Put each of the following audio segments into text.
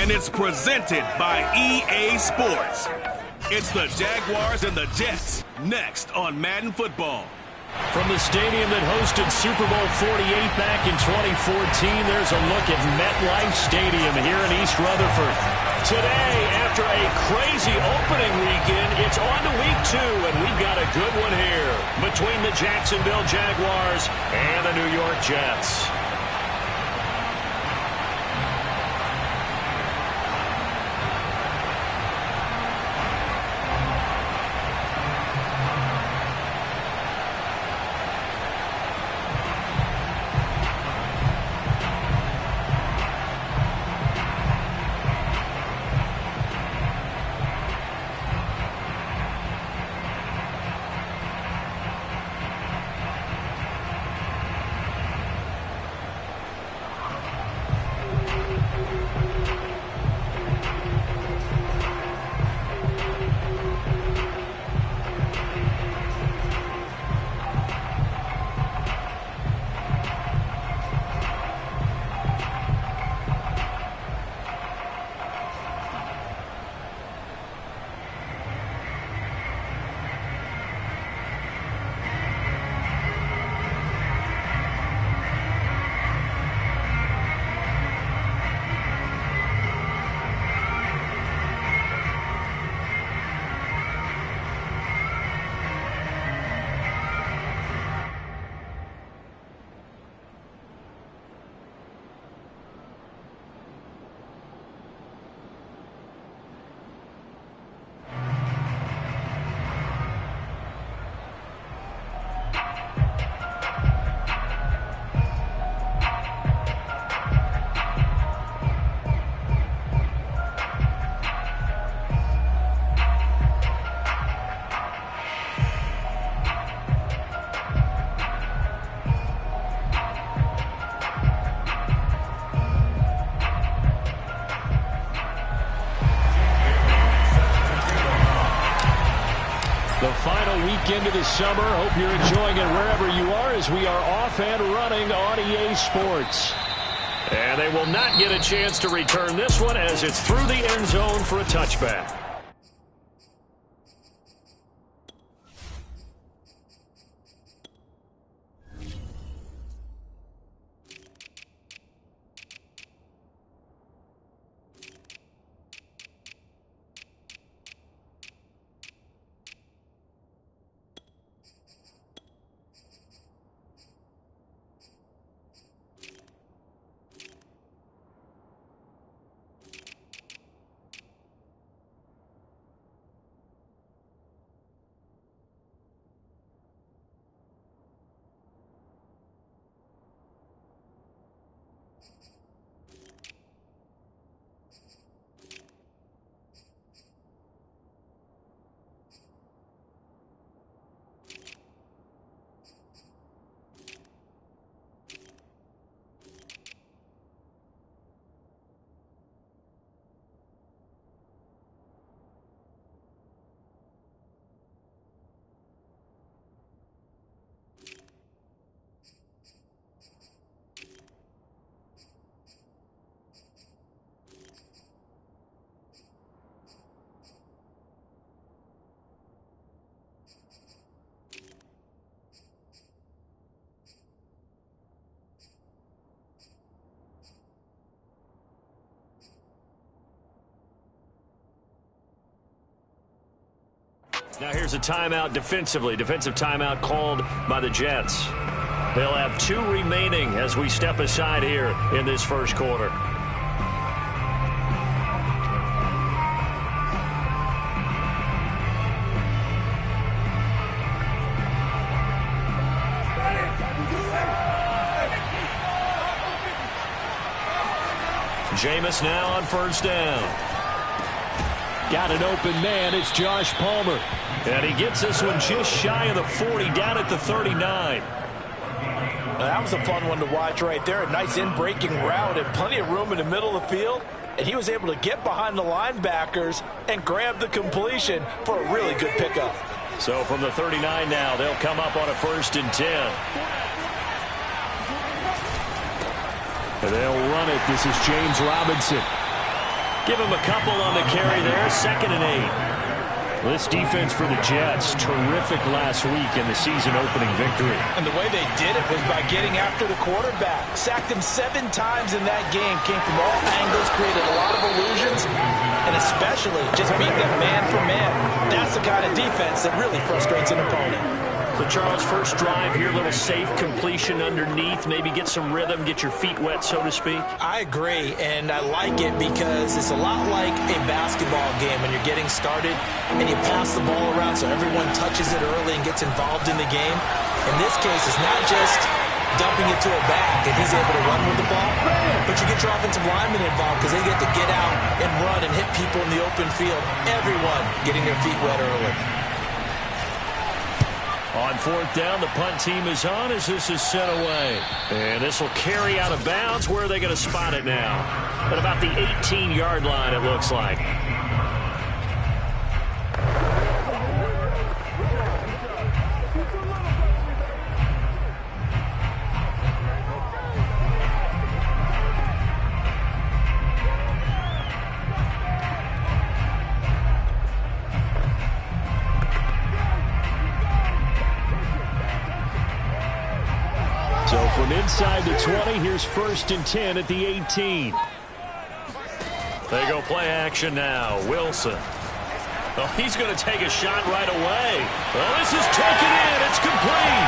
and it's presented by EA Sports. It's the Jaguars and the Jets next on Madden Football. From the stadium that hosted Super Bowl 48 back in 2014, there's a look at MetLife Stadium here in East Rutherford. Today, after a crazy opening weekend, it's on to week 2, and we've got a good one here between the Jacksonville Jaguars and the New York Jets. The final weekend of the summer. Hope you're enjoying it wherever you are as we are off and running on EA Sports. And they will not get a chance to return this one as it's through the end zone for a touchback. Now here's a timeout defensively. Defensive timeout called by the Jets. They'll have 2 remaining as we step aside here in this first quarter. Jameis now on first down. Got an open man. It's Josh Palmer. And he gets this one just shy of the 40, down at the 39. That was a fun one to watch right there. A nice in-breaking route and plenty of room in the middle of the field. And he was able to get behind the linebackers and grab the completion for a really good pickup. So from the 39 now, they'll come up on a 1st and 10. And they'll run it. This is James Robinson. Give him a couple on the carry there. 2nd and 8. This defense for the Jets, terrific last week in the season-opening victory. And the way they did it was by getting after the quarterback. Sacked him 7 times in that game. Came from all angles, created a lot of illusions, and especially just beat them man for man. That's the kind of defense that really frustrates an opponent. So, Charles, first drive here, little safe completion underneath. Maybe get some rhythm, get your feet wet, so to speak. I agree, and I like it because it's a lot like a basketball game when you're getting started and you pass the ball around so everyone touches it early and gets involved in the game. In this case, it's not just dumping it to a back and he's able to run with the ball, but you get your offensive linemen involved because they get to get out and run and hit people in the open field. Everyone getting their feet wet early. On 4th down, the punt team is on as this is sent away. And this will carry out of bounds. Where are they going to spot it now? At about the 18-yard line, it looks like. So from inside the 20, here's 1st and 10 at the 18. They go play action now. Wilson. Oh, he's going to take a shot right away. Well, this is taken in. It's complete.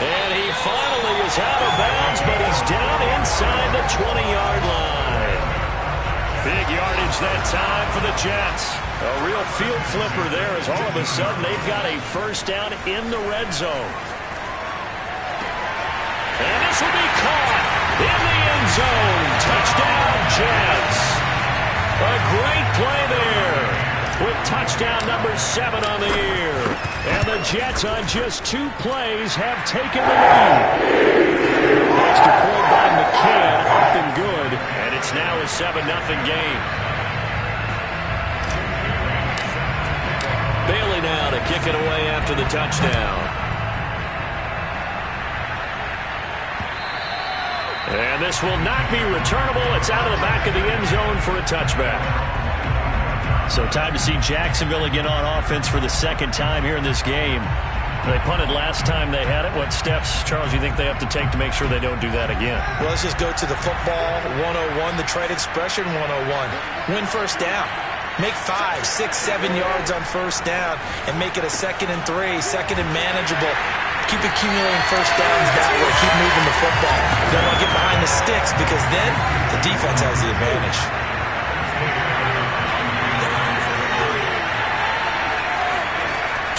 And he finally is out of bounds, but he's down inside the 20-yard line. Big yardage that time for the Jets. A real field flipper there as all of a sudden they've got a 1st down in the red zone. And this will be caught in the end zone. Touchdown, Jets. A great play there with touchdown number 7 on the year. And the Jets on just 2 plays have taken the lead. Extra point by McCann, up and good. And it's now a 7-0 game. Bailey now to kick it away after the touchdown. And this will not be returnable. It's out of the back of the end zone for a touchback. So time to see Jacksonville again on offense for the 2nd time here in this game. They punted last time they had it. What steps, Charles, you think they have to take to make sure they don't do that again? Well, let's just go to the football 101, the trade expression 101. Win 1st down. Make 5, 6, 7 yards on 1st down and make it a 2nd and 3, 2nd and manageable. Keep accumulating 1st downs that way. Keep moving the football. Don't want to get behind the sticks because then the defense has the advantage.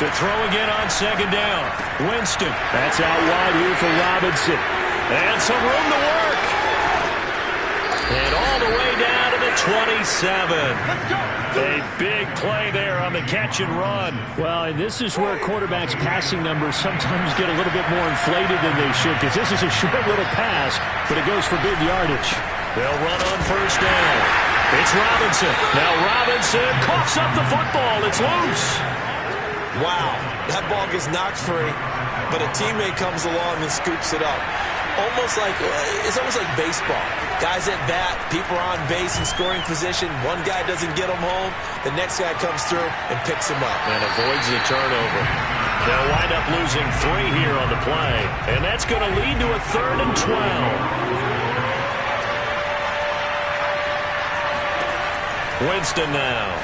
To throw again on 2nd down. Winston. That's out wide here for Robinson. And some room to work. And all the way down to the 27. A big play there on the catch and run. Well, and this is where quarterbacks' passing numbers sometimes get a little bit more inflated than they should, because this is a short little pass, but it goes for big yardage. They'll run on 1st down. It's Robinson. Now Robinson coughs up the football. It's loose. Wow, that ball gets knocked free, but a teammate comes along and scoops it up. It's almost like baseball. Guys at bat, people are on base in scoring position. One guy doesn't get him home. The next guy comes through and picks him up. And avoids the turnover. They'll wind up losing 3 here on the play. And that's going to lead to a 3rd and 12. Winston now.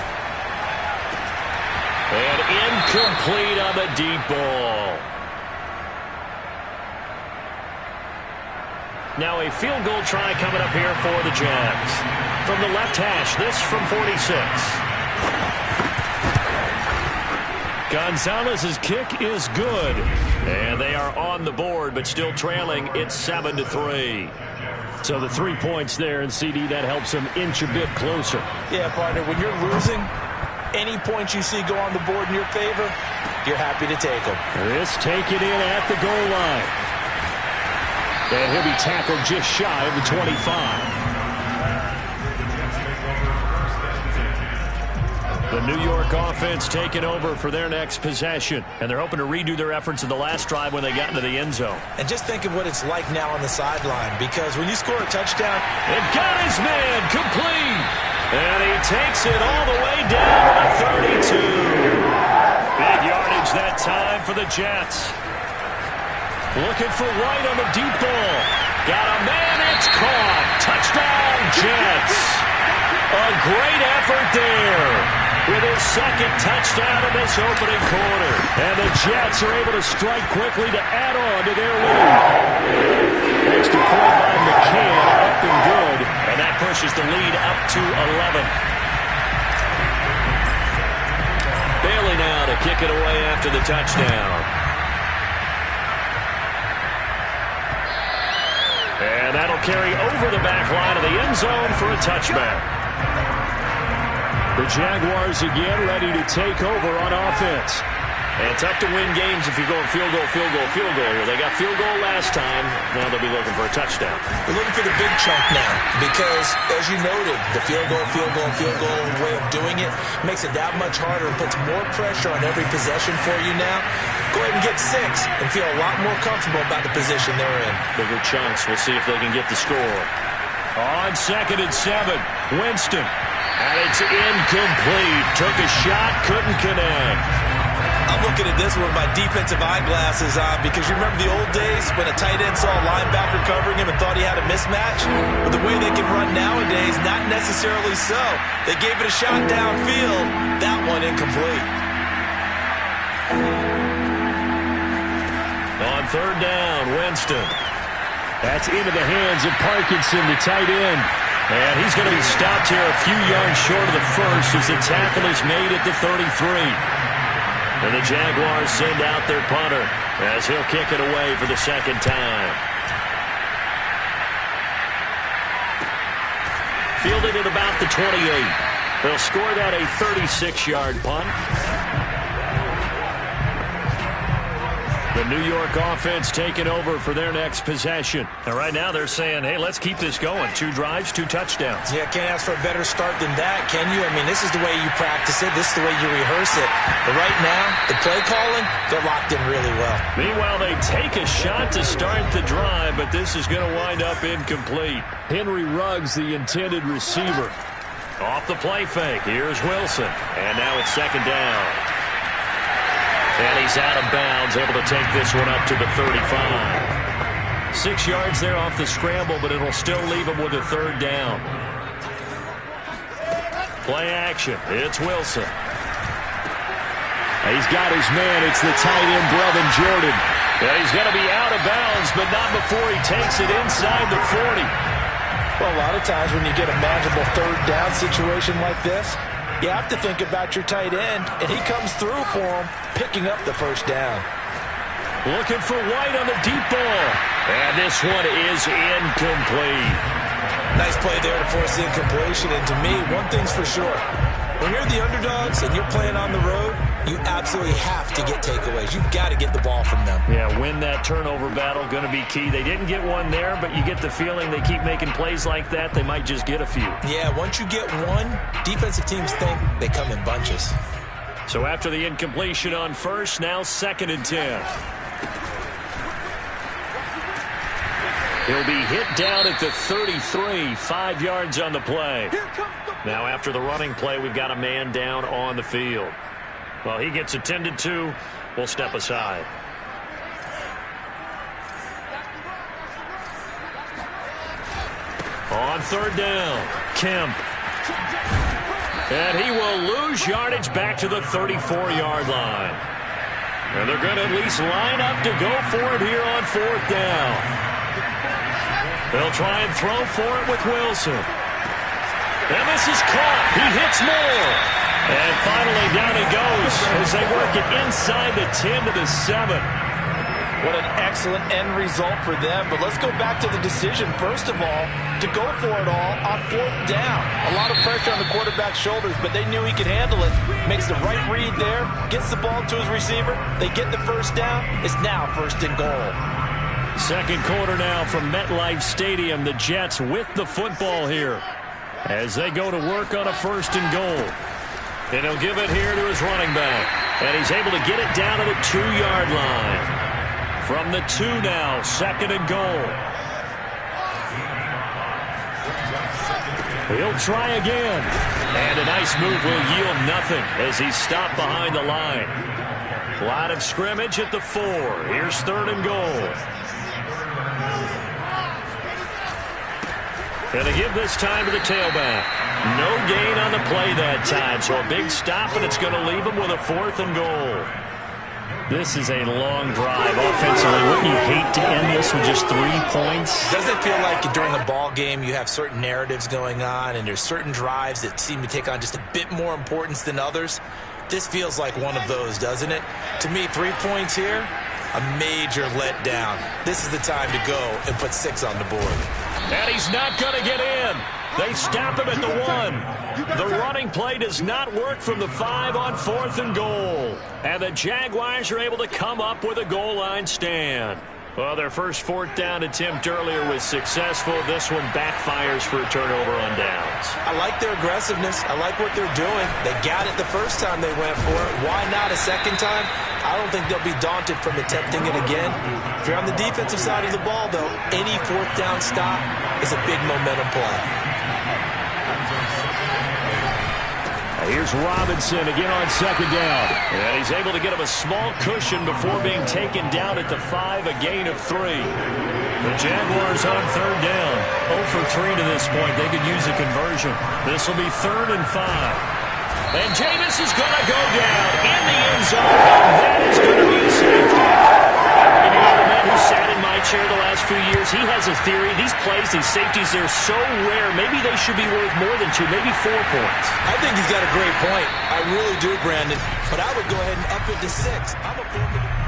And incomplete on the deep ball. Now a field goal try coming up here for the Jags. From the left hash, this from 46. Gonzalez's kick is good. And they are on the board, but still trailing. It's 7-3. So the 3 points there, and CD, that helps them inch a bit closer. Yeah, partner, when you're losing, any points you see go on the board in your favor, you're happy to take them. This taken in at the goal line. And he'll be tackled just shy of the 25. The New York offense taking over for their next possession. And they're hoping to redo their efforts in the last drive when they got into the end zone. And just think of what it's like now on the sideline, because when you score a touchdown, they've got his man complete. And he takes it all the way down to the 32. Big yardage that time for the Jets. Looking for White on the deep ball. Got a man, it's caught. Touchdown, Jets. A great effort there with his second touchdown in this opening quarter. And the Jets are able to strike quickly to add on to their lead. Extra point by McCann, up and good. And that pushes the lead up to 11. Bailey now to kick it away after the touchdown. And that'll carry over the back line of the end zone for a touchback. The Jaguars again ready to take over on offense. And tough to win games if you're going field goal here. They got field goal last time. Now they'll be looking for a touchdown. They're looking for the big chunk now because, as you noted, the field goal way of doing it makes it that much harder and puts more pressure on every possession for you now. Go ahead and get 6 and feel a lot more comfortable about the position they're in. Bigger chunks. We'll see if they can get the score. On 2nd and 7, Winston. And it's incomplete. Took a shot, couldn't connect. I'm looking at this with my defensive eyeglasses on because you remember the old days when a tight end saw a linebacker covering him and thought he had a mismatch? But the way they can run nowadays, not necessarily so. They gave it a shot downfield. That one incomplete. On 3rd down, Winston. That's into the hands of Parkinson, the tight end. And he's going to be stopped here a few yards short of the first as the tackle is made at the 33. And the Jaguars send out their punter as he'll kick it away for the second time. Fielded at about the 28. They'll score that a 36-yard punt. The New York offense taking over for their next possession. And right now they're saying, hey, let's keep this going. 2 drives, 2 touchdowns. Yeah, can't ask for a better start than that, can you? I mean, this is the way you practice it. This is the way you rehearse it. But right now, the play calling, they're locked in really well. Meanwhile, they take a shot to start the drive, but this is going to wind up incomplete. Henry Ruggs, the intended receiver. Off the play fake. Here's Wilson. And now it's 2nd down. And he's out of bounds, able to take this one up to the 35. 6 yards there off the scramble, but it'll still leave him with a 3rd down. Play action. It's Wilson. He's got his man. It's the tight end, Brevin Jordan. And he's going to be out of bounds, but not before he takes it inside the 40. Well, a lot of times when you get a manageable 3rd down situation like this, you have to think about your tight end, and he comes through for him, picking up the 1st down. Looking for White on the deep ball. And this one is incomplete. Nice play there to force the incompletion, and to me, one thing's for sure. When you're the underdogs and you're playing on the road, you absolutely have to get takeaways. You've got to get the ball from them. Yeah, win that turnover battle, going to be key. They didn't get one there, but you get the feeling they keep making plays like that, they might just get a few. Yeah, once you get one, defensive teams think they come in bunches. So after the incompletion on 1st, now 2nd and 10. He'll be hit down at the 33, 5 yards on the play. Now after the running play, we've got a man down on the field. Well, he gets attended to. We'll step aside. On 3rd down, Kemp. And he will lose yardage back to the 34-yard line. And they're going to at least line up to go for it here on 4th down. They'll try and throw for it with Wilson. And this is caught. He hits more. And finally down he goes as they work it inside the 10 to the 7. What an excellent end result for them. But let's go back to the decision, first of all, to go for it all on 4th down. A lot of pressure on the quarterback's shoulders, but they knew he could handle it. Makes the right read there, gets the ball to his receiver. They get the 1st down. It's now 1st and goal. 2nd quarter now from MetLife Stadium. The Jets with the football here as they go to work on a 1st and goal. And he'll give it here to his running back. And he's able to get it down to the 2-yard line. From the 2 now, 2nd and goal. He'll try again. And a nice move will yield nothing as he's stopped behind the line. Line of scrimmage at the 4. Here's 3rd and goal. Going to give this time to the tailback. No gain on the play that time, so a big stop, and it's going to leave him with a 4th and goal. This is a long drive offensively. Wouldn't you hate to end this with just 3 points? Doesn't it feel like during a ball game you have certain narratives going on and there's certain drives that seem to take on just a bit more importance than others? This feels like one of those, doesn't it? To me, 3 points here, a major letdown. This is the time to go and put 6 on the board. And he's not going to get in. They stop him at the 1. The running play does not work from the 5 on 4th and goal. And the Jaguars are able to come up with a goal line stand. Well, their first 4th down attempt earlier was successful. This one backfires for a turnover on downs. I like their aggressiveness. I like what they're doing. They got it the first time they went for it. Why not a second time? I don't think they'll be daunted from attempting it again. If you're on the defensive side of the ball, though, any 4th down stop is a big momentum play. Here's Robinson again on 2nd down. And he's able to get him a small cushion before being taken down at the 5, a gain of 3. The Jaguars on 3rd down. 0 for 3 to this point. They could use a conversion. This will be 3rd and 5. And Jameis is going to go down in the end zone. And that is going to be a safety. And you know, the man who sat in my chair the last few years, he has a theory. These plays, these safeties, they're so rare. Maybe they should be worth more than 2, maybe 4 points. I think he's got a great point. I really do, Brandon. But I would go ahead and up it to 6. I'm a fan.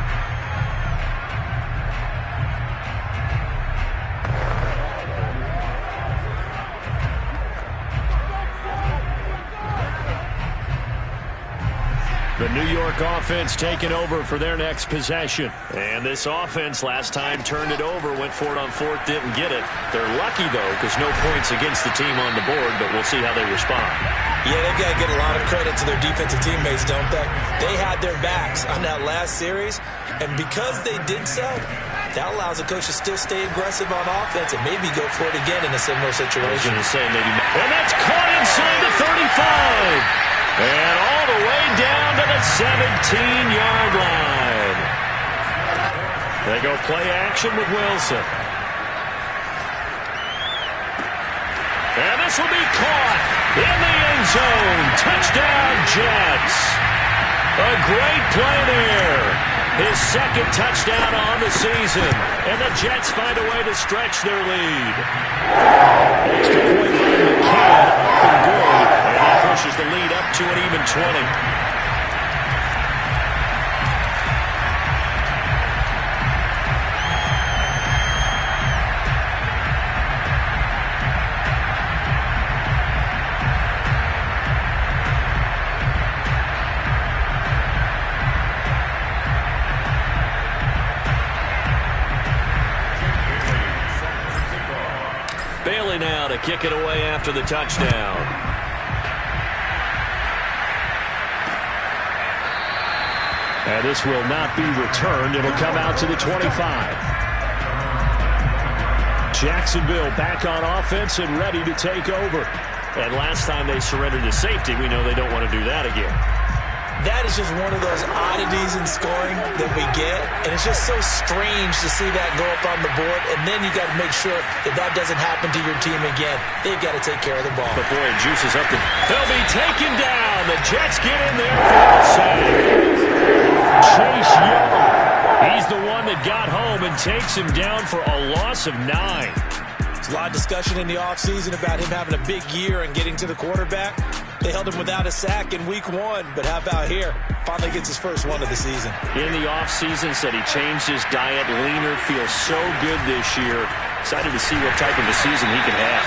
The New York offense taking over for their next possession. And this offense last time turned it over, went for it on 4th, didn't get it. They're lucky, though, because no points against the team on the board, but we'll see how they respond. Yeah, they've got to get a lot of credit to their defensive teammates, don't they? They had their backs on that last series, and because they did so, that allows a coach to still stay aggressive on offense and maybe go for it again in a similar situation. I was going to say maybe. And that's caught inside the 35. And all the way down to the 17-yard line. They go play action with Wilson. And this will be caught in the end zone. Touchdown, Jets. A great play there. His 2nd touchdown on the season. And the Jets find a way to stretch their lead. Extra point by McCann, up and good. And that pushes the lead up to an even 20. Bailey now to kick it away after the touchdown. And this will not be returned. It'll come out to the 25. Jacksonville back on offense and ready to take over. And last time they surrendered to safety, we know they don't want to do that again. That is just one of those oddities in scoring that we get, and it's just so strange to see that go up on the board, and then you got to make sure that that doesn't happen to your team again. They've got to take care of the ball. But boy, it juices up. They'll be taken down. The Jets get in there for the save. Chase Young, he's the one that got home and takes him down for a loss of 9. There's a lot of discussion in the offseason about him having a big year and getting to the quarterback. They held him without a sack in week 1, but how about here? Finally gets his first one of the season. In the offseason, said he changed his diet, leaner, feels so good this year. Excited to see what type of a season he can have.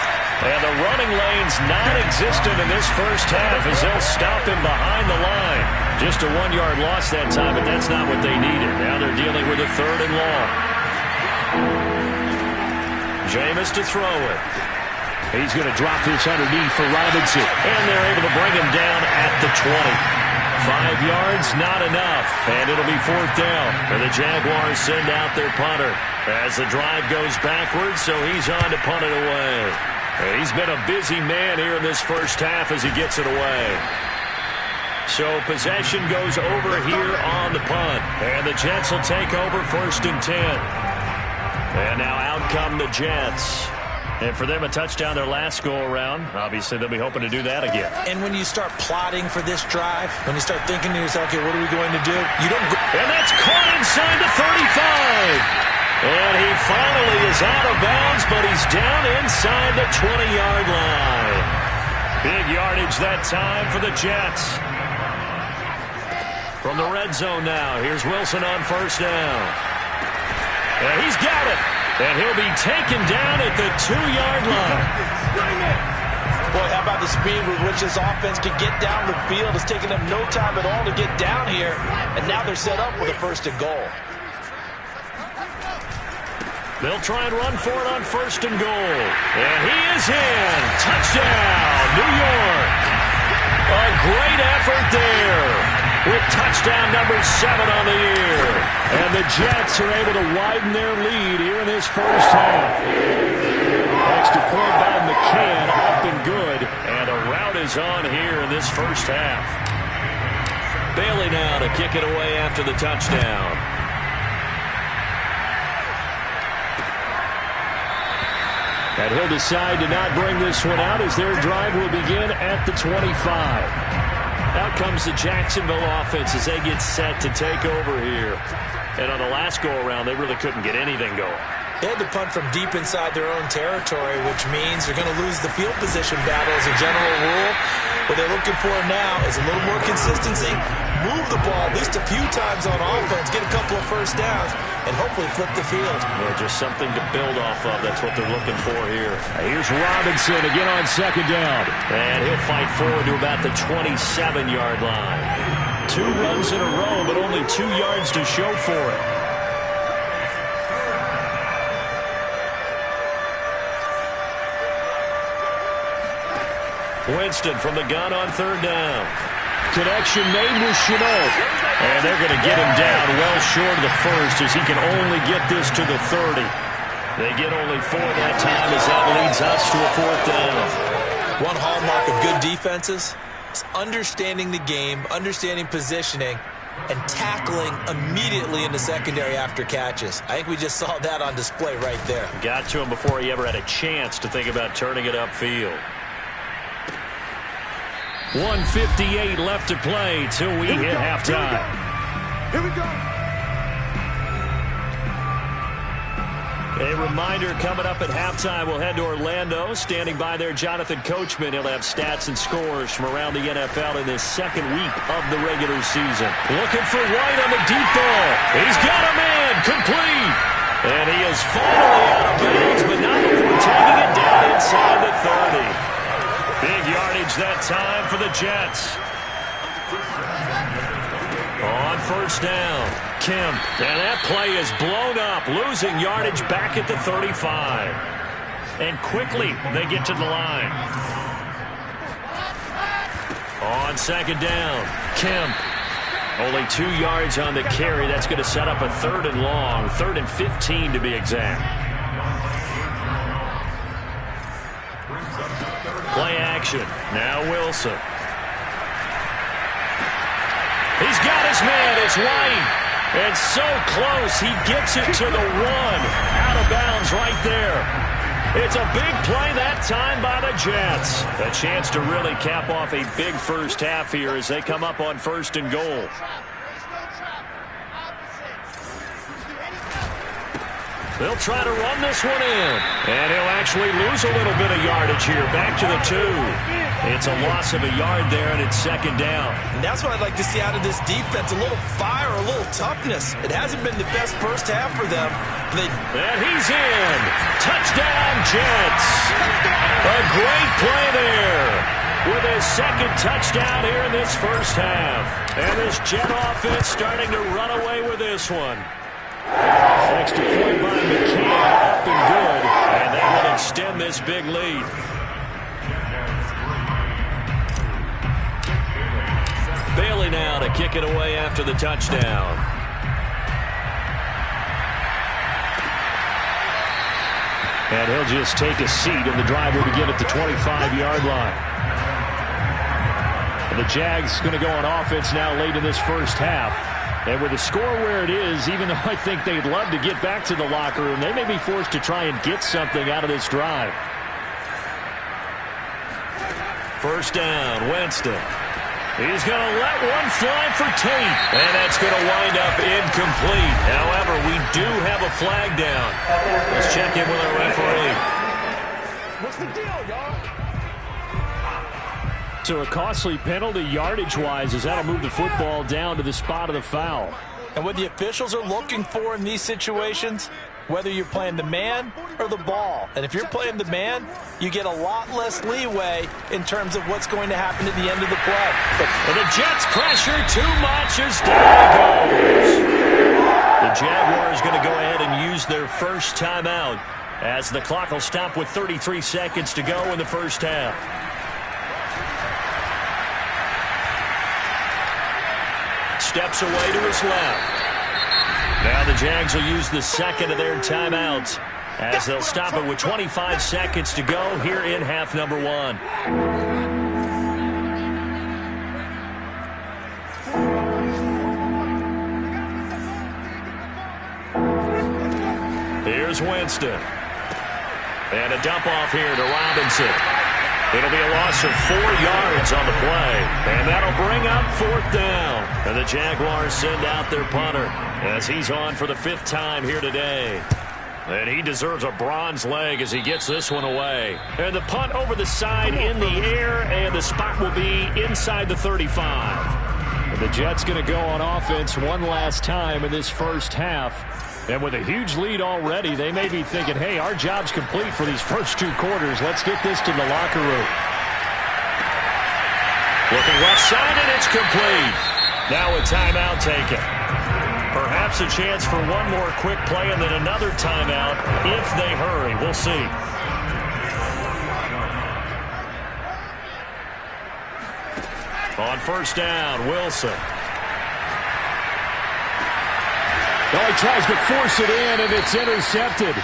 And the running lane's non-existent in this first half as they'll stop him behind the line. Just a 1-yard loss that time, but that's not what they needed. Now they're dealing with a 3rd and long. Jameis to throw it. He's going to drop this underneath for Robinson. And they're able to bring him down at the 20. 5 yards, not enough. And it'll be 4th down. And the Jaguars send out their punter as the drive goes backwards, so he's on to punt it away. He's been a busy man here in this first half as he gets it away. So possession goes over here on the punt. And the Jets will take over 1st and 10. And now out come the Jets. And for them, a touchdown their last go-around. Obviously, they'll be hoping to do that again. And when you start plotting for this drive, when you start thinking to yourself, okay, what are we going to do? You don't go. And that's caught inside the 35. And he finally is out of bounds, but he's down inside the 20-yard line. Big yardage that time for the Jets. From the red zone now, here's Wilson on 1st down. And he's got it. And he'll be taken down at the 2-yard line. Boy, how about the speed with which this offense can get down the field? It's taken them no time at all to get down here. And now they're set up with a 1st and goal. They'll try and run for it on 1st and goal. And he is in. Touchdown, New York. A great effort there with touchdown number 7 on the year. And the Jets are able to widen their lead here in this first half. Extra point by McCann, up and good. And a rout is on here in this first half. Bailey now to kick it away after the touchdown. And he'll decide to not bring this one out as their drive will begin at the 25. Out comes the Jacksonville offense as they get set to take over here. And on the last go-around, they really couldn't get anything going. They had to punt from deep inside their own territory, which means they're going to lose the field position battle as a general rule. What they're looking for now is a little more consistency, move the ball at least a few times on offense, get a couple of 1st downs, and hopefully flip the field. Yeah, just something to build off of. That's what they're looking for here. Here's Robinson again on 2nd down. And he'll fight forward to about the 27-yard line. 2 runs in a row, but only 2 yards to show for it. Winston from the gun on 3rd down. Connection made with Chenault. And they're going to get him down well short of the 1st as he can only get this to the 30. They get only 4 that time as that leads us to a 4th down. One hallmark of good defenses is understanding the game, understanding positioning, and tackling immediately in the secondary after catches. I think we just saw that on display right there. Got to him before he ever had a chance to think about turning it upfield. 1:58 left to play till we hit halftime. Here we go. A reminder coming up at halftime, we'll head to Orlando. Standing by there, Jonathan Coachman. He'll have stats and scores from around the NFL in this 2nd week of the regular season. Looking for White on the deep ball. He's got a man, complete. And he is finally out of bounds, but not before taking it down inside the 30. Big yardage that time for the Jets. On 1st down, Kemp. And that play is blown up, losing yardage back at the 35. And quickly, they get to the line. On 2nd down, Kemp. Only 2 yards on the carry. That's going to set up a 3rd and long, 3rd and 15 to be exact. Play action. Now Wilson. He's got his man. It's White. And so close. He gets it to the 1. Out of bounds right there. It's a big play that time by the Jets. A chance to really cap off a big first half here as they come up on 1st and goal. They'll try to run this one in. And he'll actually lose a little bit of yardage here. Back to the 2. It's a loss of a yard there, and it's 2nd down. And that's what I'd like to see out of this defense. A little fire, a little toughness. It hasn't been the best first half for them. And he's in. Touchdown, Jets. A great play there with his 2nd touchdown here in this first half. And this Jet offense starting to run away with this one. Extra point by McCann, up and good, and that will extend this big lead. Bailey now to kick it away after the touchdown. And he'll just take a seat, and the drive will begin at the 25-yard line. And the Jags going to go on offense now late in this first half. And with the score where it is, even though I think they'd love to get back to the locker room, they may be forced to try and get something out of this drive. First down, Winston. He's going to let one fly for Tate. And that's going to wind up incomplete. However, we do have a flag down. Let's check in with our referee. What's the deal, y'all? So a costly penalty yardage-wise as that'll move the football down to the spot of the foul. And what the officials are looking for in these situations, whether you're playing the man or the ball. And if you're playing the man, you get a lot less leeway in terms of what's going to happen at the end of the play. And the Jets pressure too much as down goes. The Jaguars going to go ahead and use their first timeout as the clock will stop with 33 seconds to go in the first half. Steps away to his left. Now the Jags will use the second of their timeouts as they'll stop it with 25 seconds to go here in half number one. Here's Winston. And a dump off here to Robinson. It'll be a loss of 4 yards on the play. And that'll bring up fourth down. And the Jaguars send out their punter as he's on for the 5th time here today. And he deserves a bronze leg as he gets this one away. And the punt over the side in the air, and the spot will be inside the 35. And the Jets going to go on offense one last time in this first half. And with a huge lead already, they may be thinking, hey, our job's complete for these first 2 quarters. Let's get this to the locker room. Looking left side, and it's complete. Now a timeout taken. Perhaps a chance for one more quick play and then another timeout if they hurry. We'll see. On first down, Wilson. He tries to force it in, and it's intercepted.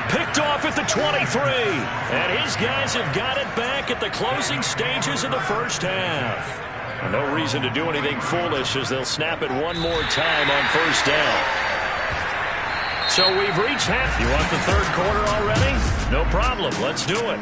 Picked off at the 23. And his guys have got it back at the closing stages of the first half. No reason to do anything foolish as they'll snap it one more time on first down. So we've reached half. You want the third quarter already? No problem. Let's do it.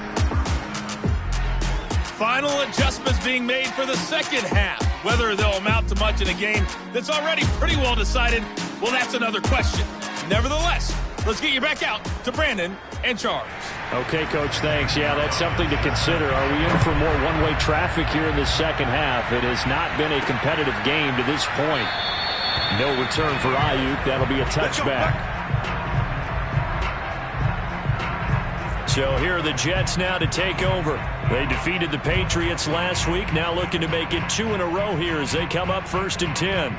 Final adjustments being made for the second half. Whether they'll amount to much in a game that's already pretty well decided, well, that's another question. Nevertheless, let's get you back out to Brandon and Charles. Okay, Coach, thanks. Yeah, that's something to consider. Are we in for more one-way traffic here in the second half? It has not been a competitive game to this point. No return for Ayuk. That'll be a touchback. So here are the Jets now to take over. They defeated the Patriots last week, now looking to make it 2 in a row here as they come up 1st and 10.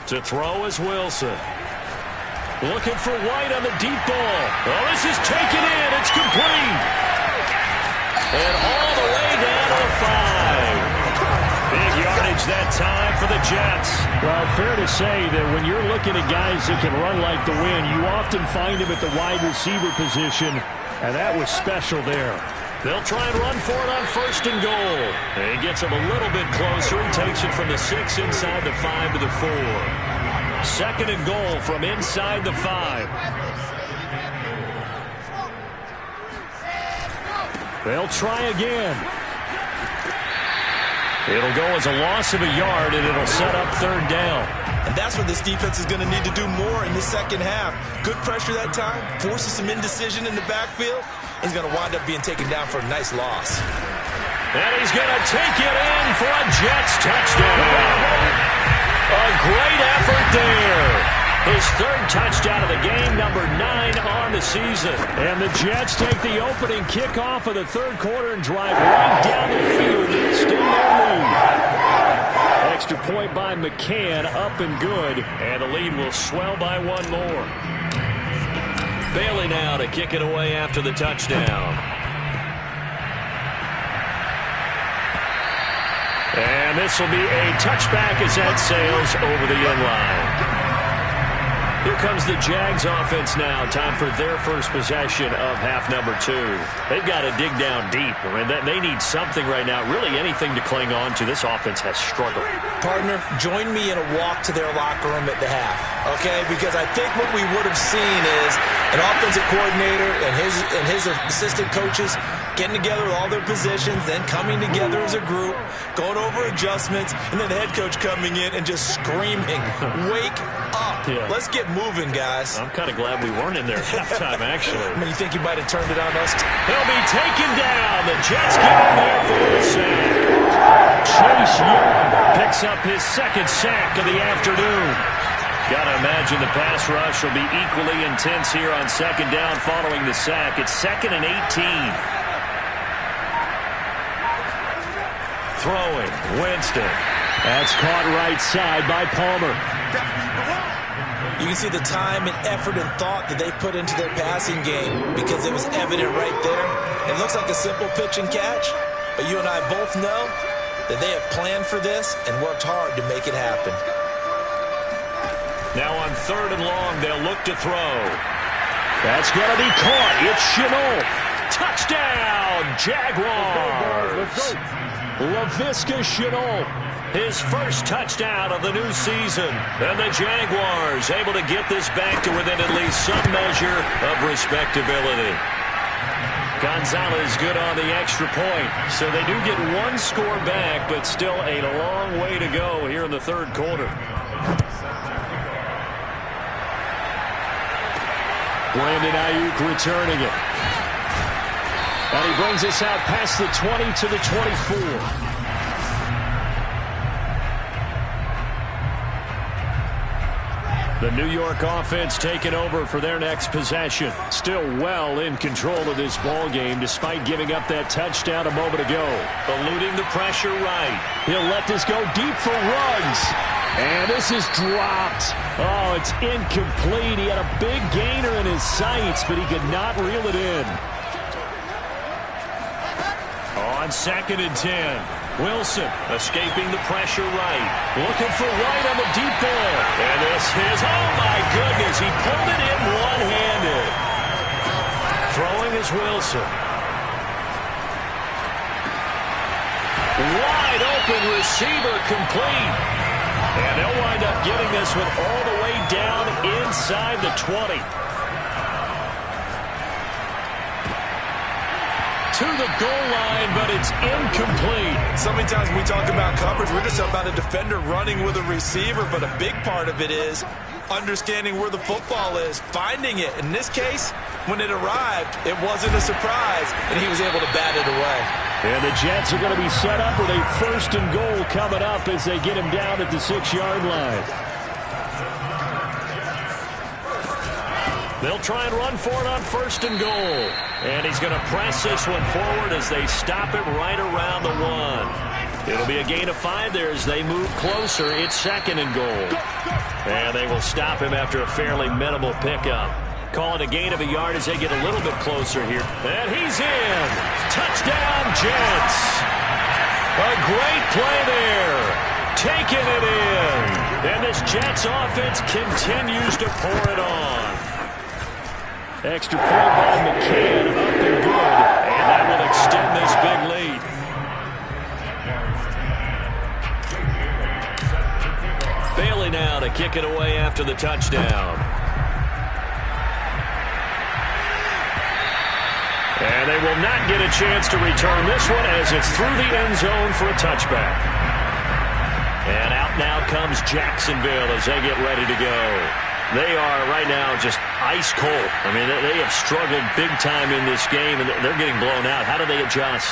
To throw is Wilson. Looking for White on the deep ball. Oh, this is taken in. It's complete. And all the way down to the 5. Big yardage that time for the Jets. Well, fair to say that when you're looking at guys that can run like the wind, you often find him at the wide receiver position, and that was special there. They'll try and run for it on 1st and goal. And he gets him a little bit closer. He takes it from the 6 inside the 5 to the 4. 2nd and goal from inside the 5. They'll try again. It'll go as a loss of a yard, and it'll set up 3rd down. And that's what this defense is going to need to do more in the second half. Good pressure that time, forces some indecision in the backfield. He's going to wind up being taken down for a nice loss. And he's going to take it in for a Jets touchdown. A great effort there. His 3rd touchdown of the game, number 9 on the season. And the Jets take the opening kickoff of the 3rd quarter and drive right down the field and extend their lead. Extra point by McCann, up and good. And the lead will swell by 1 more. Bailey now to kick it away after the touchdown. And this will be a touchback as that sails over the end line. Here comes the Jags offense now. Time for their first possession of half number 2. They've got to dig down deep. I mean, they need something right now, really anything to cling on to. This offense has struggled. Partner, join me in a walk to their locker room at the half, okay? Because I think what we would have seen is an offensive coordinator and his assistant coaches getting together with all their positions, then coming together as a group, going over adjustments, and then the head coach coming in and just screaming, wake up. Yeah. Let's get moving, guys. I'm kind of glad we weren't in there at halftime, actually. I mean, you think he might have turned it on us? He'll be taken down. The Jets get in there for the sack. Chase Young picks up his second sack of the afternoon. Got to imagine the pass rush will be equally intense here on second down following the sack. It's 2nd and 18. Throwing, Winston. That's caught right side by Palmer. You can see the time and effort and thought that they put into their passing game because it was evident right there. It looks like a simple pitch and catch, but you and I both know that they have planned for this and worked hard to make it happen. Now on 3rd and long, they'll look to throw. That's going to be caught. It's Chenault. Touchdown, Jaguars. Laviska Chenault, his first touchdown of the new season. And the Jaguars able to get this back to within at least some measure of respectability. Gonzalez good on the extra point. So they do get one score back, but still a long way to go here in the 3rd quarter. Brandon Ayuk returning it. And he brings us out past the 20 to the 24. The New York offense taking over for their next possession. Still well in control of this ball game despite giving up that touchdown a moment ago. Eluding the pressure right. He'll let this go deep for Ruggs. And this is dropped. Oh, it's incomplete. He had a big gainer in his sights, but he could not reel it in. On 2nd and 10, Wilson escaping the pressure right. Looking for White on the deep ball. And this is, oh my goodness, he pulled it in one-handed. Throwing is Wilson. Wide open receiver complete. And they'll wind up getting this one all the way down inside the 20. To the goal line, but it's incomplete. So many times when we talk about coverage, we're just about a defender running with a receiver, but a big part of it is understanding where the football is, finding it. In this case, when it arrived, it wasn't a surprise, and he was able to bat it away. And the Jets are going to be set up with a 1st and goal coming up as they get him down at the 6-yard line. They'll try and run for it on 1st and goal. And he's going to press this one forward as they stop it right around the 1. It'll be a gain of 5 there as they move closer. It's 2nd and goal. And they will stop him after a fairly minimal pickup. Calling a gain of a yard as they get a little bit closer here. And he's in. Touchdown, Jets. A great play there. Taking it in. And this Jets offense continues to pour it on. Extra point by McCann, up and good, and that will extend this big lead. Bailey now to kick it away after the touchdown. And they will not get a chance to return this one as it's through the end zone for a touchback. And out now comes Jacksonville as they get ready to go. They are right now just ice cold. I mean, they have struggled big time in this game, and they're getting blown out. How do they adjust?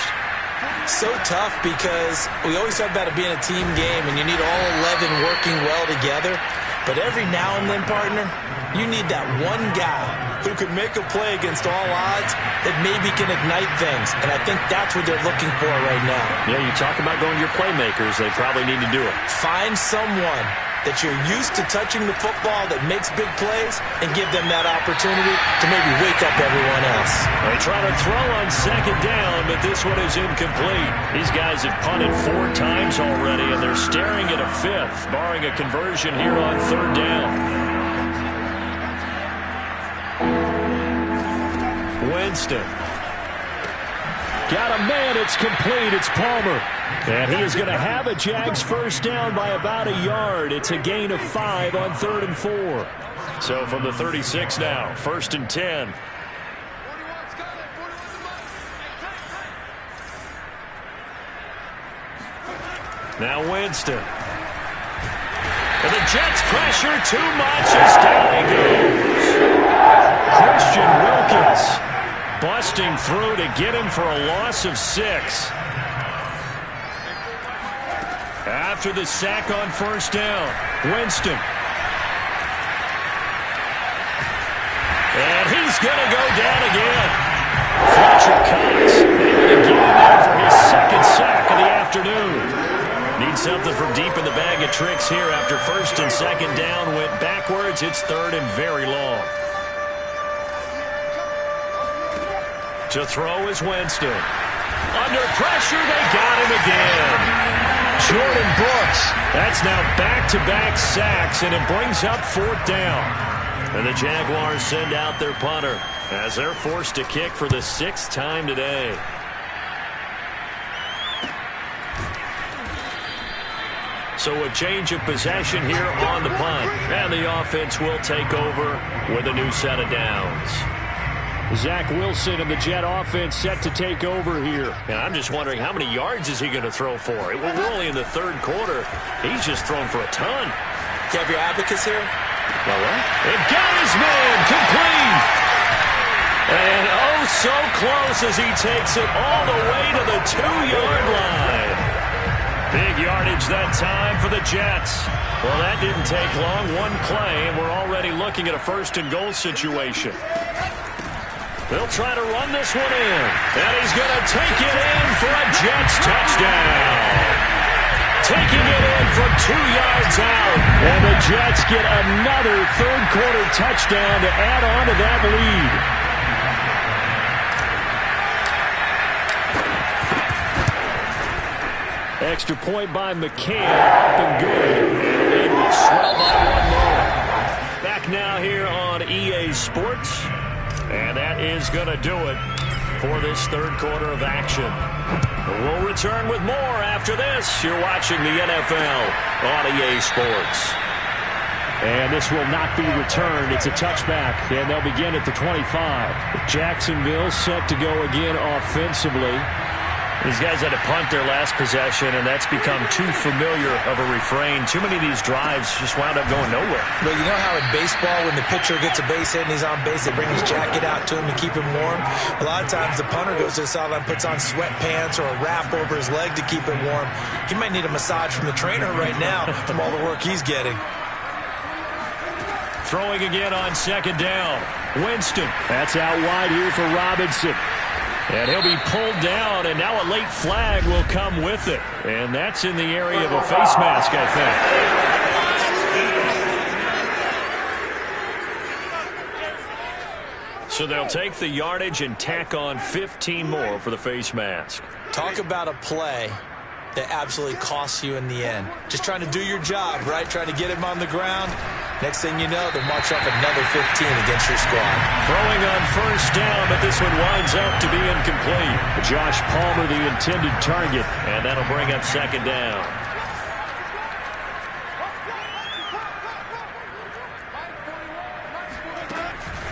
So tough because we always talk about it being a team game, and you need all 11 working well together. But every now and then, partner, you need that one guy who could make a play against all odds that maybe can ignite things. And I think that's what they're looking for right now. Yeah, you talk about going to your playmakers. They probably need to do it. Find someone that you're used to touching the football that makes big plays and give them that opportunity to maybe wake up everyone else. They try to throw on second down, but this one is incomplete. These guys have punted 4 times already, and they're staring at a 5th, barring a conversion here on third down. Winston. Got a man. It's complete. It's Palmer. And he is going to have a Jags first down by about a yard. It's a gain of 5 on 3rd and 4. So from the 36 now, 1st and 10. Now Winston. And the Jets pressure too much as down he goes. Christian Wilkins busting through to get him for a loss of 6. After the sack on first down, Winston. And he's going to go down again. Fletcher Cox able to get in there for his 2nd sack of the afternoon. Needs something from deep in the bag of tricks here after 1st and 2nd down went backwards. It's 3rd and very long. To throw is Winston. Under pressure, they got him again. Jordan Brooks. That's now back-to-back sacks, and it brings up 4th down. And the Jaguars send out their punter as they're forced to kick for the 6th time today. So a change of possession here on the punt. And the offense will take over with a new set of downs. Zach Wilson and the Jet offense set to take over here. And I'm just wondering, how many yards is he going to throw for? We're only in the 3rd quarter. He's just thrown for a ton. You have your advocates here? Well, what? It got his man complete. And oh, so close as he takes it all the way to the 2-yard line. Big yardage that time for the Jets. Well, that didn't take long. One play, and we're already looking at a 1st and goal situation. They'll try to run this one in. And he's going to take it in for a Jets touchdown. Taking it in from 2 yards out. And the Jets get another 3rd quarter touchdown to add on to that lead. Extra point by McCann. Up and good. And they will swell that one more. Back now here on EA Sports. And that is going to do it for this 3rd quarter of action. We'll return with more after this. You're watching the NFL on EA Sports. And this will not be returned. It's a touchback, and they'll begin at the 25. Jacksonville set to go again offensively. These guys had to punt their last possession, and that's become too familiar of a refrain. Too many of these drives just wound up going nowhere. Well, you know how in baseball, when the pitcher gets a base hit and he's on base, they bring his jacket out to him to keep him warm? A lot of times the punter goes to the sideline, puts on sweatpants or a wrap over his leg to keep him warm. He might need a massage from the trainer right now from all the work he's getting. Throwing again on 2nd down. Winston. That's out wide here for Robinson. And he'll be pulled down, and now a late flag will come with it. And that's in the area of a face mask, I think. So they'll take the yardage and tack on 15 more for the face mask. Talk about a play that absolutely costs you in the end. Just trying to do your job, right? Trying to get him on the ground. Next thing you know, they'll march up another 15 against your squad. Throwing on 1st down, but this one winds up to be incomplete. Josh Palmer, the intended target, and that'll bring up 2nd down.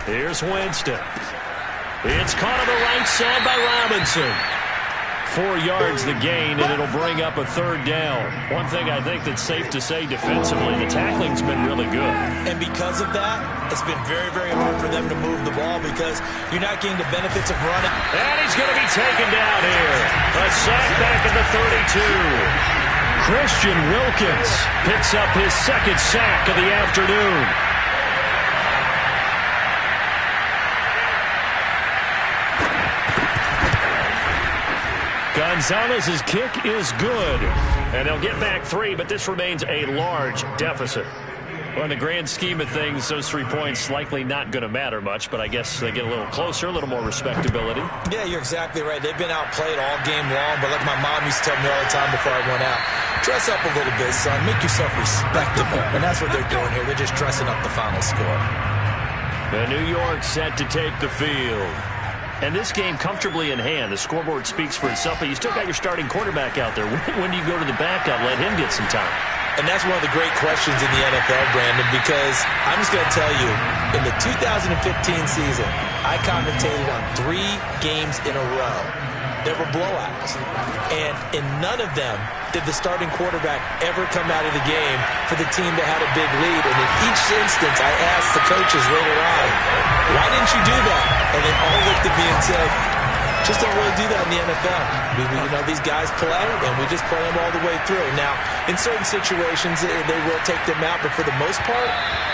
Here's Winston. It's caught on the right side by Robinson. 4 yards the gain, and it'll bring up a 3rd down. One thing I think that's safe to say defensively, the tackling's been really good. And because of that, it's been very, very hard for them to move the ball because you're not getting the benefits of running. And he's going to be taken down here. A sack back at the 32. Christian Wilkins picks up his 2nd sack of the afternoon. Gonzalez's kick is good. And they'll get back 3, but this remains a large deficit. Well, in the grand scheme of things, those 3 points likely not going to matter much, but I guess they get a little closer, a little more respectability. Yeah, you're exactly right. They've been outplayed all game long, but like my mom used to tell me all the time before I went out, dress up a little bit, son. Make yourself respectable. And that's what they're doing here. They're just dressing up the final score. The New York set to take the field. And this game comfortably in hand. The scoreboard speaks for itself, but you still got your starting quarterback out there. When do you go to the backup? Let him get some time. And that's one of the great questions in the NFL, Brandon, because I'm just going to tell you, in the 2015 season, I commentated on 3 games in a row. There were blowouts. And in none of them did the starting quarterback ever come out of the game for the team that had a big lead. And in each instance, I asked the coaches later on, why didn't you do that? And they all looked at me and said, just don't really do that in the NFL. These guys play, and we just play them all the way through. Now, in certain situations, they will take them out, but for the most part,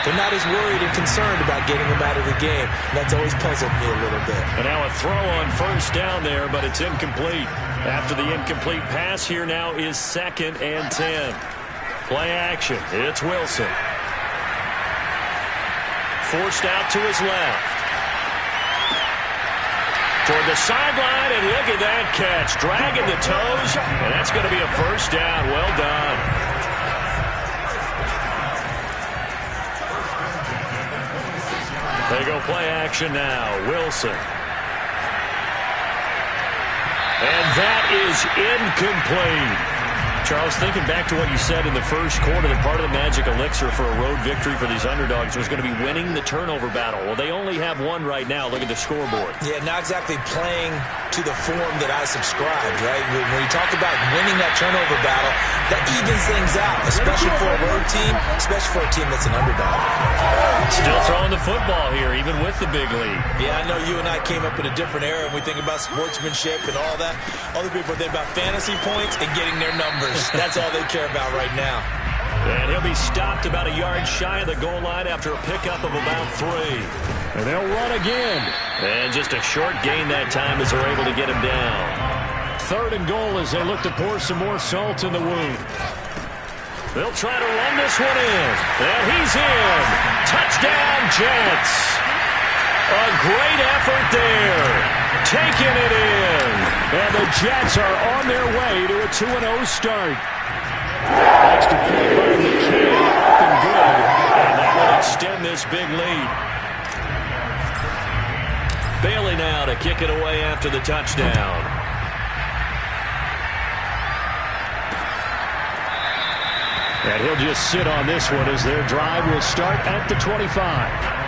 they're not as worried and concerned about getting them out of the game. And that's always puzzled me a little bit. And now a throw on first down there, but it's incomplete. After the incomplete pass, here now is 2nd and 10. Play action. It's Wilson. Forced out to his left. Toward the sideline, and look at that catch. Dragging the toes, and that's going to be a first down. Well done. They go play action now. Wilson. And that is incomplete. Charles, thinking back to what you said in the first quarter, that part of the magic elixir for a road victory for these underdogs was going to be winning the turnover battle. Well, they only have one right now. Look at the scoreboard. Yeah, not exactly playing to the form that I subscribed, right? When you talk about winning that turnover battle, that evens things out, especially for a road team, especially for a team that's an underdog. Still throwing the football here, even with the big lead. Yeah, I know you and I came up in a different era, and we think about sportsmanship and all that. Other people think about fantasy points and getting their numbers. That's all they care about right now. And he'll be stopped about a yard shy of the goal line after a pickup of about 3. And they'll run again. And just a short gain that time as they're able to get him down. 3rd and goal as they look to pour some more salt in the wound. They'll try to run this one in. And he's in. Touchdown, Jets. A great effort there. Taking it in. And the Jets are on their way to a 2-0 start. Extra point by McKay, up and good. And that will extend this big lead. Bailey now to kick it away after the touchdown. And he'll just sit on this one as their drive will start at the 25.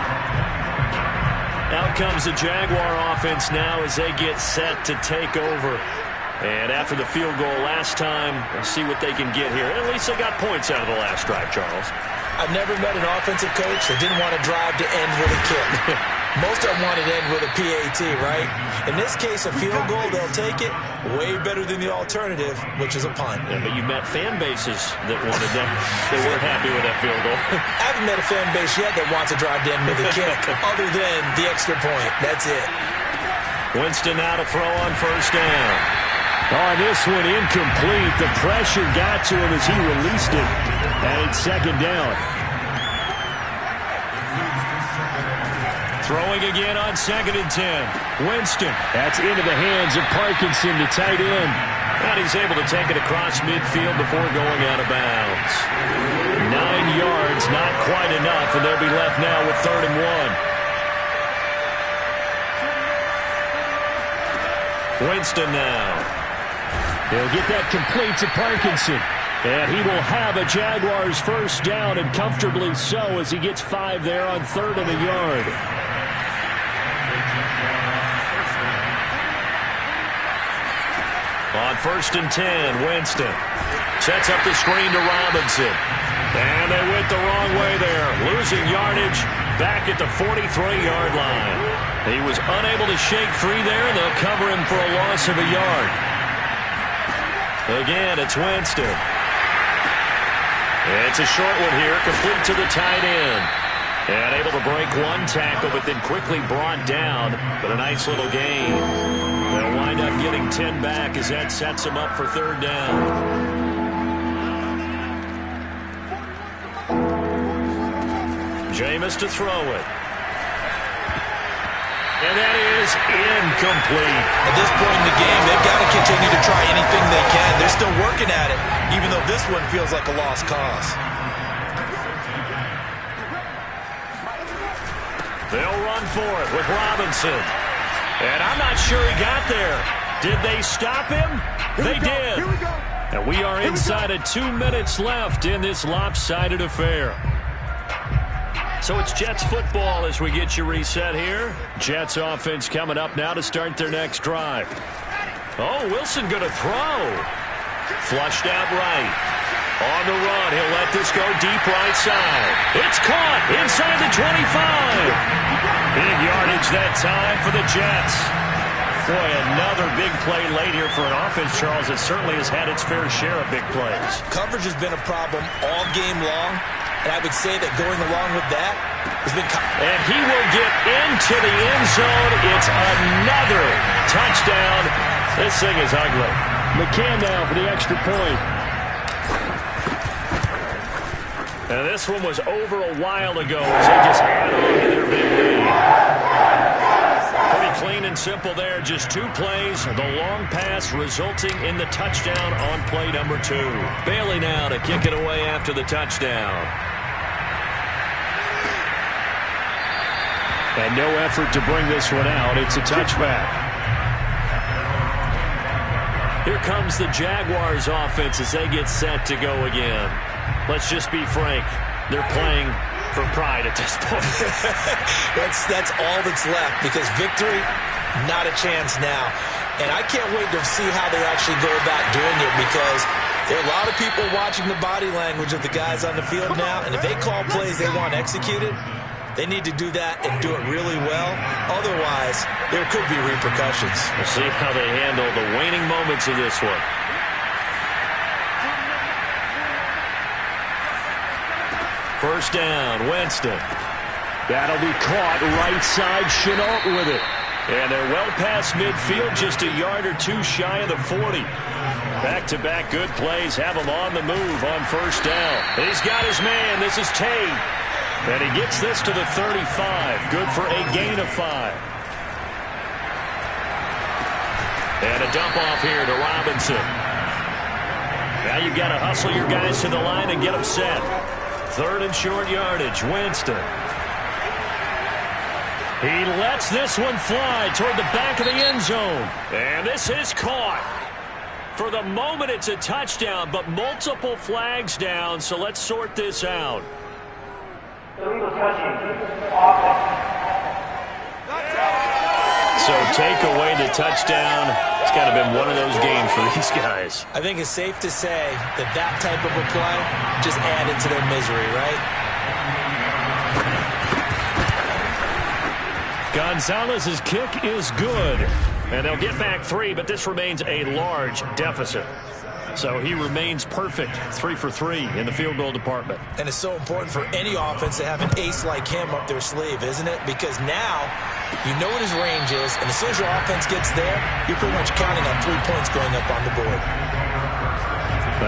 Out comes the Jaguar offense now as they get set to take over. And after the field goal last time, we'll see what they can get here. At least they got points out of the last drive, Charles. I've never met an offensive coach that didn't want to drive to end with a kick. Most of them wanted to end with a PAT, right? In this case, a field goal, they'll take it. Way better than the alternative, which is a punt. Yeah, but you met fan bases that wanted that. They weren't happy with that field goal. I haven't met a fan base yet that wants to drive to end with a kick, other than the extra point. That's it. Winston now to throw on first down. On this one, incomplete. The pressure got to him as he released it. And it's 2nd down. Throwing again on 2nd and 10. Winston. That's into the hands of Parkinson, the tight end. And he's able to take it across midfield before going out of bounds. 9 yards, not quite enough, and they'll be left now with 3rd and 1. Winston now. He'll get that complete to Parkinson. And he will have a Jaguars first down, and comfortably so, as he gets 5 there on 3rd and a yard. On 1st and 10, Winston sets up the screen to Robinson. And they went the wrong way there, losing yardage back at the 43-yard line. He was unable to shake free there, and they'll cover him for a loss of a yard. Again, it's Winston. It's a short one here, complete to the tight end. And able to break one tackle, but then quickly brought down. But a nice little gain. They'll wind up getting 10 back as that sets them up for 3rd down. Jameis to throw it. And that is incomplete. At this point in the game, they've got to continue to try anything they can. They're still working at it, even though this one feels like a lost cause. They'll run for it with Robinson. And I'm not sure he got there. Did they stop him? They did. And we are inside of 2 minutes left in this lopsided affair. So it's Jets football as we get you reset here. Jets offense coming up now to start their next drive. Oh, Wilson going to throw. Flushed out right. On the run, he'll let this go deep right side. It's caught inside the 25. Big yardage that time for the Jets. Boy, another big play late here for an offense, Charles, that certainly has had its fair share of big plays. Coverage has been a problem all game long. And I would say that going along with that has been... And he will get into the end zone. It's another touchdown. This thing is ugly. McCann now for the extra point. And this one was over a while ago as they just add on to their big lead. Pretty clean and simple there. Just 2 plays. The long pass resulting in the touchdown on play number 2. Bailey now to kick it away after the touchdown. And no effort to bring this one out. It's a touchback. Here comes the Jaguars offense as they get set to go again. Let's just be frank. They're playing for pride at this point. That's all that's left, because victory, not a chance now. And I can't wait to see how they actually go about doing it, because there are a lot of people watching the body language of the guys on the field now, and if they call plays they want executed, they need to do that and do it really well. Otherwise, there could be repercussions. We'll see how they handle the waning moments of this one. First down, Winston. That'll be caught right side. Chenault with it. And they're well past midfield, just a yard or 2 shy of the 40. Back-to-back good plays have him on the move on first down. He's got his man. This is Tate. And he gets this to the 35. Good for a gain of 5. And a dump off here to Robinson. Now you've got to hustle your guys to the line and get them set. 3rd and short yardage. Winston. He lets this one fly toward the back of the end zone. And this is caught. For the moment, it's a touchdown, but multiple flags down, so let's sort this out. So take away the touchdown. It's got to have been one of those games for these guys. I think it's safe to say that that type of a play just added to their misery, right? Gonzalez's kick is good. And they'll get back 3, but this remains a large deficit. So he remains perfect, 3 for 3 in the field goal department. And it's so important for any offense to have an ace like him up their sleeve, isn't it? Because now you know what his range is, and as soon as your offense gets there, you're pretty much counting on 3 points going up on the board.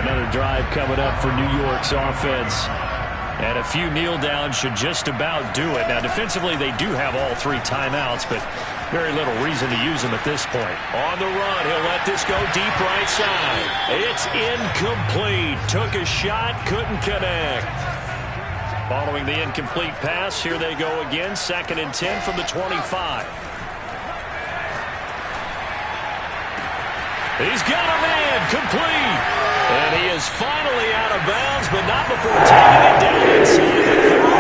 Another drive coming up for New York's offense. And a few kneel downs should just about do it. Now, defensively, they do have all 3 timeouts, but very little reason to use them at this point. On the run, he'll let this go deep right side. It's incomplete. Took a shot, couldn't connect. Following the incomplete pass, here they go again. 2nd and 10 from the 25. He's got a man, complete. And he is finally out of bounds, but not before taking it down inside the 30.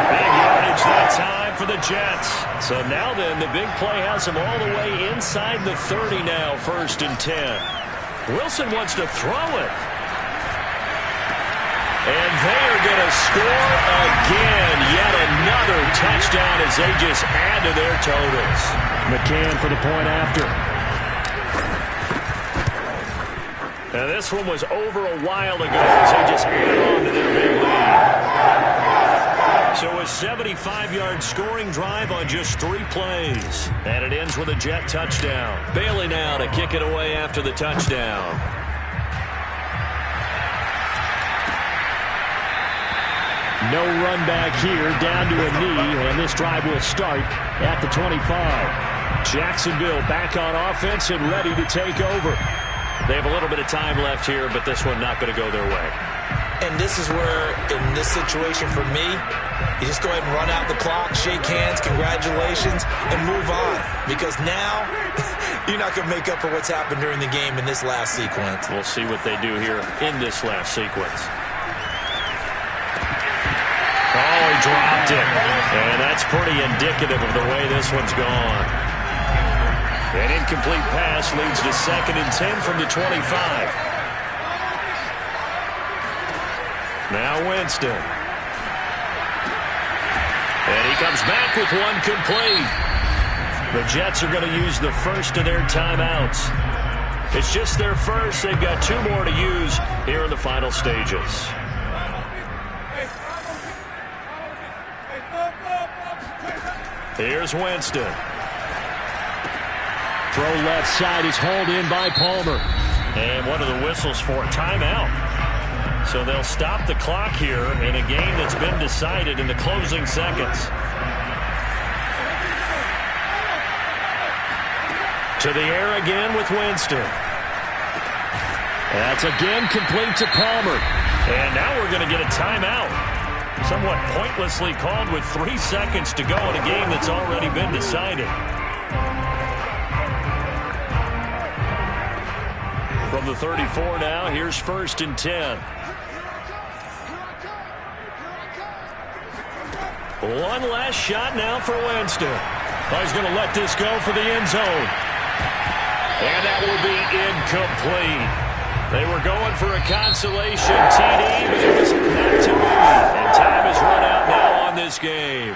Big yardage that time for the Jets. So now then, the big play has him all the way inside the 30 now, 1st and 10. Wilson wants to throw it. And they are going to score again. Yet another touchdown as they just add to their totals. McCann for the point after. Now this one was over a while ago as they just add on to their big lead. So a 75-yard scoring drive on just 3 plays. And it ends with a Jet touchdown. Bailey now to kick it away after the touchdown. No run back here, down to a knee, and this drive will start at the 25. Jacksonville back on offense and ready to take over. They have a little bit of time left here, but this one not going to go their way. And this is where, in this situation for me, you just go ahead and run out the clock, shake hands, congratulations, and move on. Because now, you're not going to make up for what's happened during the game in this last sequence. We'll see what they do here in this last sequence. Oh, he dropped it. And that's pretty indicative of the way this one's gone. An incomplete pass leads to 2nd and 10 from the 25. Now Winston. And he comes back with one complete. The Jets are going to use the first of their timeouts. It's just their first. They've got 2 more to use here in the final stages. Here's Winston. Throw left side is hauled in by Palmer. And one of the whistles for a timeout. So they'll stop the clock here in a game that's been decided in the closing seconds. To the air again with Winston. That's again complete to Palmer. And now we're going to get a timeout. Somewhat pointlessly called with 3 seconds to go in a game that's already been decided. From the 34 now, here's 1st and 10. One last shot now for Winston. Oh, he's going to let this go for the end zone. And that will be incomplete. They were going for a consolation TD, but it was not to be. And time is run out now on this game.